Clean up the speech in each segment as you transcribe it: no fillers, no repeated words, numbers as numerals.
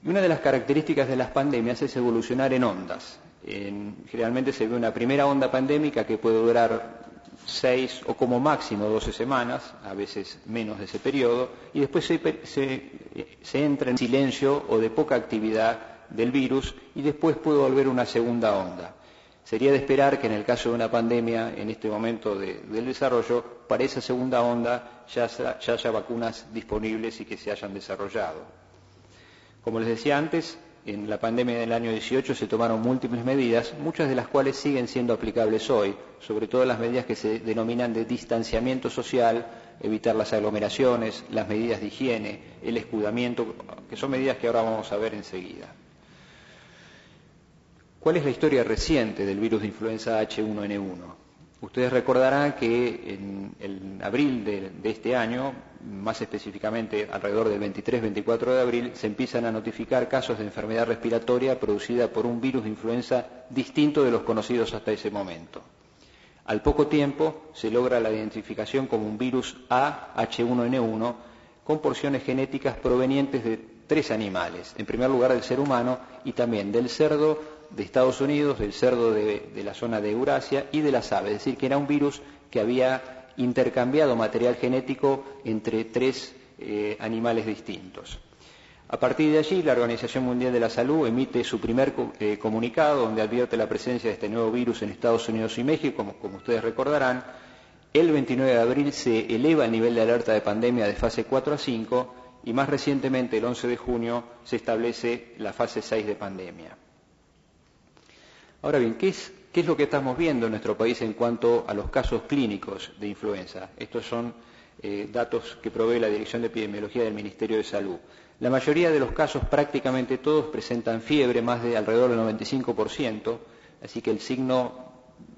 Y una de las características de las pandemias es evolucionar en ondas. Generalmente se ve una primera onda pandémica que puede durar 6 o como máximo 12 semanas, a veces menos de ese periodo, y después se entra en silencio o de poca actividad del virus y después puede volver una segunda onda. Sería de esperar que en el caso de una pandemia, en este momento del desarrollo, para esa segunda onda ya haya vacunas disponibles y que se hayan desarrollado. Como les decía antes, en la pandemia del año 18 se tomaron múltiples medidas, muchas de las cuales siguen siendo aplicables hoy, sobre todo las medidas que se denominan de distanciamiento social, evitar las aglomeraciones, las medidas de higiene, el escudamiento, que son medidas que ahora vamos a ver enseguida. ¿Cuál es la historia reciente del virus de influenza H1N1? Ustedes recordarán que en abril de este año, más específicamente alrededor del 23-24 de abril, se empiezan a notificar casos de enfermedad respiratoria producida por un virus de influenza distinto de los conocidos hasta ese momento. Al poco tiempo se logra la identificación como un virus A H1N1 con porciones genéticas provenientes de 3 animales. En primer lugar del ser humano y también del cerdo de Estados Unidos, del cerdo de la zona de Eurasia y de las aves. Es decir, que era un virus que había intercambiado material genético entre 3 animales distintos. A partir de allí, la Organización Mundial de la Salud emite su primer comunicado donde advierte la presencia de este nuevo virus en Estados Unidos y México, como ustedes recordarán. El 29 de abril se eleva el nivel de alerta de pandemia de fase 4 a 5 y más recientemente, el 11 de junio, se establece la fase 6 de pandemia. Ahora bien, ¿qué es lo que estamos viendo en nuestro país en cuanto a los casos clínicos de influenza? Estos son datos que provee la Dirección de Epidemiología del Ministerio de Salud. La mayoría de los casos, prácticamente todos, presentan fiebre, más de alrededor del 95%, así que el signo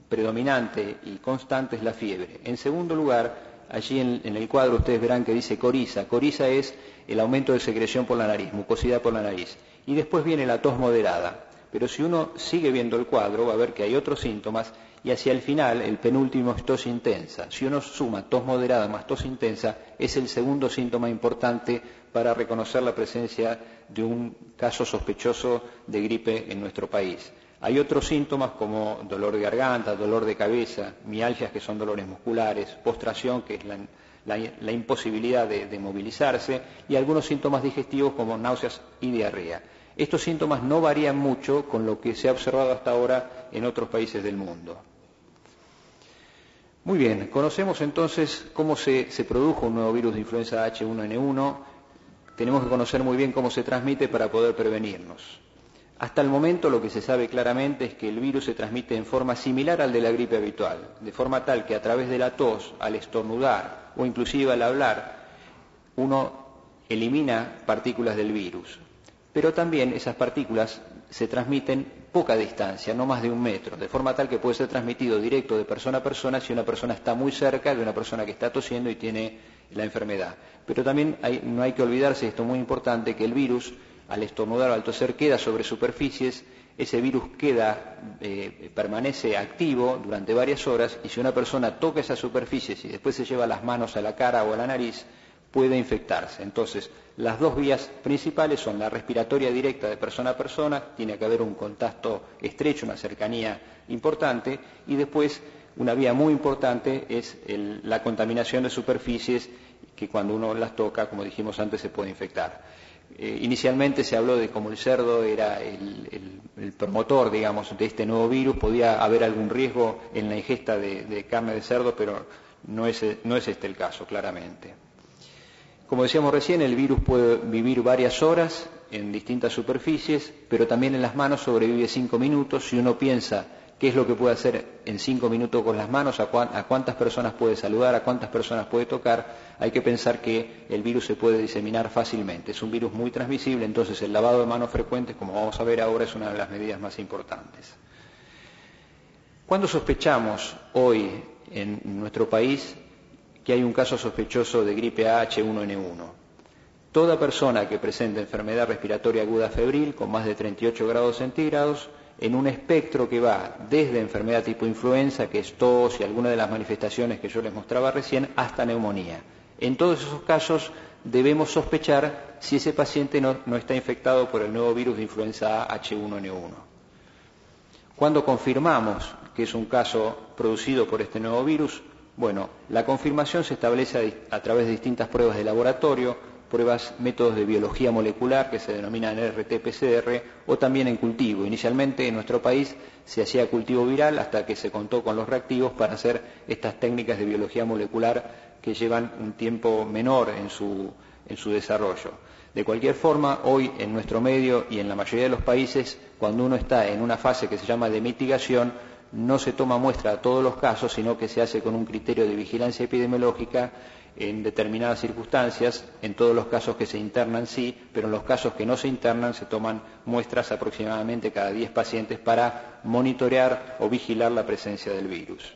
predominante y constante es la fiebre. En segundo lugar, allí en el cuadro ustedes verán que dice coriza. Coriza es el aumento de secreción por la nariz, mucosidad por la nariz. Y después viene la tos moderada. Pero si uno sigue viendo el cuadro, va a ver que hay otros síntomas y hacia el final, el penúltimo es tos intensa. Si uno suma tos moderada más tos intensa, es el segundo síntoma importante para reconocer la presencia de un caso sospechoso de gripe en nuestro país. Hay otros síntomas como dolor de garganta, dolor de cabeza, mialgias, que son dolores musculares, postración, que es la imposibilidad de movilizarse, y algunos síntomas digestivos como náuseas y diarrea. Estos síntomas no varían mucho con lo que se ha observado hasta ahora en otros países del mundo. Muy bien, conocemos entonces cómo se produjo un nuevo virus de influenza H1N1. Tenemos que conocer muy bien cómo se transmite para poder prevenirnos. Hasta el momento lo que se sabe claramente es que el virus se transmite en forma similar al de la gripe habitual, de forma tal que a través de la tos, al estornudar o inclusive al hablar, uno elimina partículas del virus. Pero también esas partículas se transmiten poca distancia, no más de 1 metro, de forma tal que puede ser transmitido directo de persona a persona si una persona está muy cerca de una persona que está tosiendo y tiene la enfermedad. Pero también no hay que olvidarse, esto es muy importante, que el virus, al estornudar o al toser, queda sobre superficies, ese virus permanece activo durante varias horas y si una persona toca esas superficies y después se lleva las manos a la cara o a la nariz, puede infectarse. Entonces, las 2 vías principales son la respiratoria directa de persona a persona, tiene que haber un contacto estrecho, una cercanía importante, y después una vía muy importante es la contaminación de superficies que cuando uno las toca, como dijimos antes, se puede infectar. Inicialmente se habló de cómo el cerdo era el promotor, digamos, de este nuevo virus, podía haber algún riesgo en la ingesta de carne de cerdo, pero no es este el caso, claramente. Como decíamos recién, el virus puede vivir varias horas en distintas superficies, pero también en las manos sobrevive 5 minutos. Si uno piensa qué es lo que puede hacer en 5 minutos con las manos, a cuántas personas puede saludar, a cuántas personas puede tocar, hay que pensar que el virus se puede diseminar fácilmente. Es un virus muy transmisible, entonces el lavado de manos frecuente, como vamos a ver ahora, es una de las medidas más importantes. ¿Cuándo sospechamos hoy en nuestro país que hay un caso sospechoso de gripe H1N1? Toda persona que presente enfermedad respiratoria aguda febril con más de 38 grados centígrados, en un espectro que va desde enfermedad tipo influenza, que es tos y alguna de las manifestaciones que yo les mostraba recién, hasta neumonía. En todos esos casos debemos sospechar si ese paciente no está infectado por el nuevo virus de influenza A H1N1. ¿Cuándo confirmamos que es un caso producido por este nuevo virus? Bueno, la confirmación se establece a través de distintas pruebas de laboratorio, métodos de biología molecular que se denominan RT-PCR, o también en cultivo. Inicialmente en nuestro país se hacía cultivo viral hasta que se contó con los reactivos para hacer estas técnicas de biología molecular que llevan un tiempo menor en su desarrollo. De cualquier forma, hoy en nuestro medio y en la mayoría de los países, cuando uno está en una fase que se llama de mitigación, no se toma muestra a todos los casos, sino que se hace con un criterio de vigilancia epidemiológica en determinadas circunstancias. En todos los casos que se internan sí, pero en los casos que no se internan se toman muestras aproximadamente cada 10 pacientes para monitorear o vigilar la presencia del virus.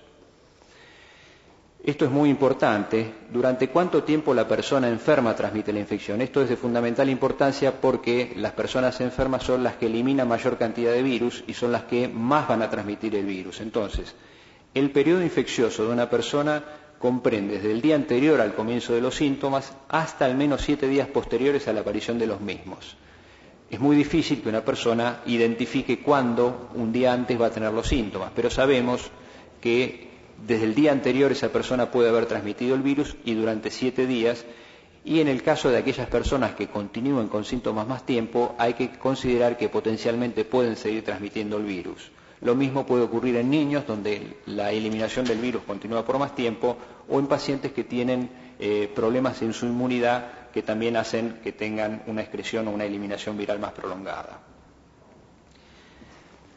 Esto es muy importante. ¿Durante cuánto tiempo la persona enferma transmite la infección? Esto es de fundamental importancia porque las personas enfermas son las que eliminan mayor cantidad de virus y son las que más van a transmitir el virus. Entonces, el periodo infeccioso de una persona comprende desde el día anterior al comienzo de los síntomas hasta al menos 7 días posteriores a la aparición de los mismos. Es muy difícil que una persona identifique cuándo un día antes va a tener los síntomas, pero sabemos que desde el día anterior esa persona puede haber transmitido el virus y durante 7 días, y en el caso de aquellas personas que continúen con síntomas más tiempo, hay que considerar que potencialmente pueden seguir transmitiendo el virus. Lo mismo puede ocurrir en niños, donde la eliminación del virus continúa por más tiempo, o en pacientes que tienen problemas en su inmunidad, que también hacen que tengan una excreción o una eliminación viral más prolongada.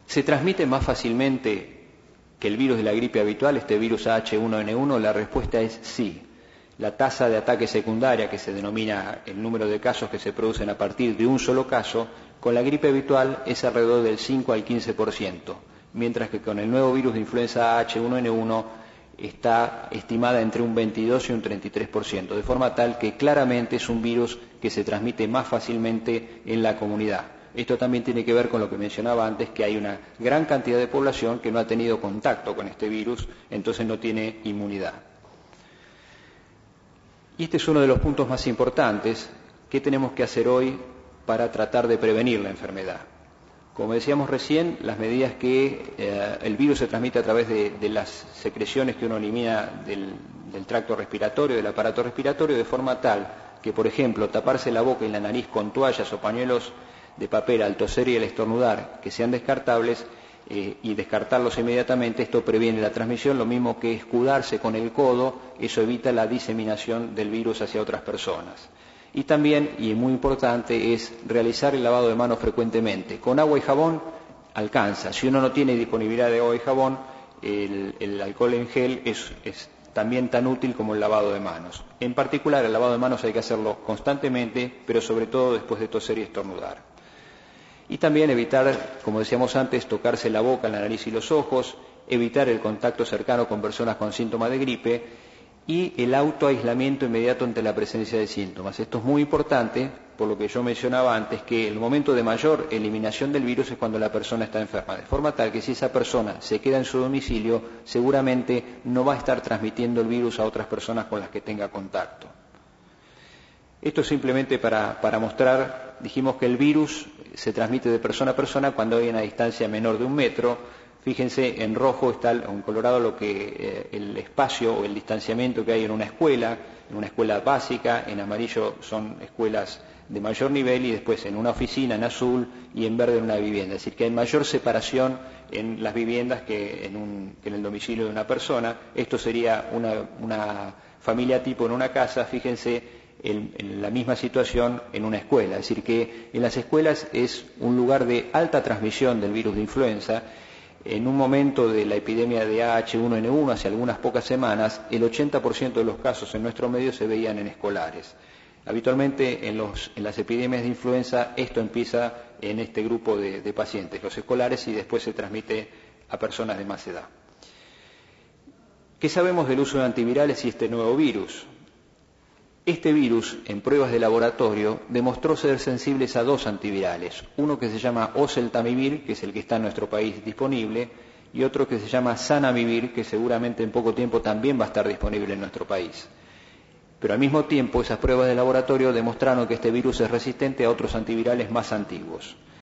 ¿Se transmite más fácilmente que el virus de la gripe habitual, este virus H1N1? La respuesta es sí. La tasa de ataque secundaria, que se denomina el número de casos que se producen a partir de un solo caso, con la gripe habitual es alrededor del 5 al 15%, mientras que con el nuevo virus de influenza H1N1 está estimada entre un 22 y un 33%, de forma tal que claramente es un virus que se transmite más fácilmente en la comunidad. Esto también tiene que ver con lo que mencionaba antes, que hay una gran cantidad de población que no ha tenido contacto con este virus, entonces no tiene inmunidad. Y este es uno de los puntos más importantes. ¿Qué tenemos que hacer hoy para tratar de prevenir la enfermedad? Como decíamos recién, las medidas que el virus se transmite a través de las secreciones que uno elimina del tracto respiratorio, del aparato respiratorio, de forma tal que, por ejemplo, taparse la boca y la nariz con toallas o pañuelos de papel al toser y al estornudar, que sean descartables, y descartarlos inmediatamente, esto previene la transmisión. Lo mismo que escudarse con el codo, eso evita la diseminación del virus hacia otras personas. Y también, y muy importante, es realizar el lavado de manos frecuentemente. Con agua y jabón alcanza. Si uno no tiene disponibilidad de agua y jabón, el alcohol en gel es también tan útil como el lavado de manos. En particular, el lavado de manos hay que hacerlo constantemente, pero sobre todo después de toser y estornudar. Y también evitar, como decíamos antes, tocarse la boca, la nariz y los ojos, evitar el contacto cercano con personas con síntomas de gripe y el autoaislamiento inmediato ante la presencia de síntomas. Esto es muy importante, por lo que yo mencionaba antes, que el momento de mayor eliminación del virus es cuando la persona está enferma, de forma tal que si esa persona se queda en su domicilio, seguramente no va a estar transmitiendo el virus a otras personas con las que tenga contacto. Esto es simplemente para mostrar. Dijimos que el virus se transmite de persona a persona cuando hay una distancia menor de 1 metro. Fíjense, en rojo está, en colorado, lo que el espacio o el distanciamiento que hay en una escuela básica. En amarillo son escuelas de mayor nivel, y después en una oficina en azul, y en verde en una vivienda. Es decir, que hay mayor separación en las viviendas que en el domicilio de una persona. Esto sería una familia tipo en una casa. Fíjense en la misma situación en una escuela. Es decir, que en las escuelas es un lugar de alta transmisión del virus de influenza. En un momento de la epidemia de H1N1, hace algunas pocas semanas, el 80% de los casos en nuestro medio se veían en escolares. Habitualmente en las epidemias de influenza esto empieza en este grupo de pacientes, los escolares, y después se transmite a personas de más edad. ¿Qué sabemos del uso de antivirales y este nuevo virus? Este virus, en pruebas de laboratorio, demostró ser sensibles a 2 antivirales. Uno que se llama oseltamivir, que es el que está en nuestro país disponible, y otro que se llama zanamivir, que seguramente en poco tiempo también va a estar disponible en nuestro país. pero al mismo tiempo esas pruebas de laboratorio demostraron que este virus es resistente a otros antivirales más antiguos.